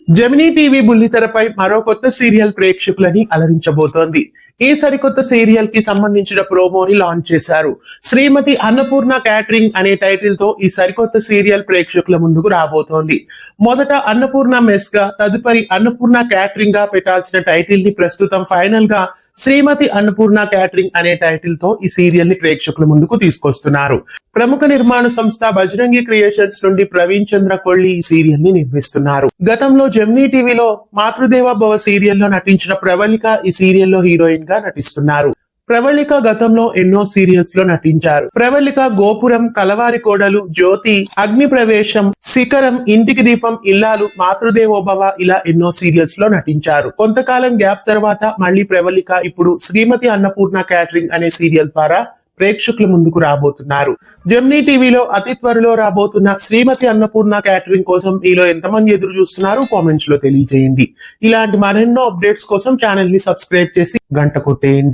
Gemini TV బుల్లితెరపై మరో కొత్త serial ప్రేక్షకులని అలరించబోతోంది. ఈ సరికొత్త సీరియల్ కి సంబంధించిన ప్రోమోని లాంచ్ చేశారు. శ్రీమతి అన్నపూర్ణ క్యాటరింగ్ అనే టైటిల్ తో ఈ సరికొత్త సీరియల్ ప్రేక్షకుల ముందుకు రాబోతోంది. మొదట అన్నపూర్ణ మెస్ గా, తదుపరి అన్నపూర్ణ క్యాటరింగ్ గా పెట్టాల్సిన టైటిల్ ని ప్రస్తుతం ఫైనల్ గా శ్రీమతి అన్నపూర్ణ క్యాటరింగ్ అనే టైటిల్ తో ఈ సీరియల్ ని ప్రేక్షకుల ముందుకు తీసుకొస్తున్నారు. ప్రముఖ నిర్మాణ సంస్థ బజరంగి క్రియేషన్స్ నుండి ప్రవీణ్ చంద్ర కొల్లి ఈ సీరియల్ ని నిర్మిస్తున్నారు. గతంలో జెమినీ టీవీలో మాతృదేవ భవ సీరియల్లో నటించిన ప్రవళిక ఈ సీరియల్లో హీరోయిన్ గా నటిస్తున్నారు. ప్రవళిక గతంలో ఎన్నో సీరియల్స్ లో నటించారు. ప్రవళిక గోపురం, కలవారి కోడలు, జ్యోతి, అగ్ని ప్రవేశం, శిఖరం, ఇంటికి దీపం, ఇల్లాలు, మాతృదేవోభవ ఇలా ఎన్నో సీరియల్స్ లో నటించారు. కొంతకాలం గ్యాప్ తర్వాత మళ్ళీ ప్రవళిక ఇప్పుడు శ్రీమతి అన్నపూర్ణ క్యాటరింగ్ అనే సీరియల్ ద్వారా ప్రేక్షకుల ముందుకు రాబోతున్నారు. జెమినీ టీవీలో అతి త్వరలో రాబోతున్న శ్రీమతి అన్నపూర్ణ క్యాటరింగ్ కోసం మీలో ఎంతమంది ఎదురు చూస్తున్నారు కామెంట్స్ లో తెలియజేయండి. ఇలాంటి మరెన్నో అప్డేట్స్ కోసం ఛానల్ ని సబ్స్క్రైబ్ చేసి గంట కొట్టేయండి.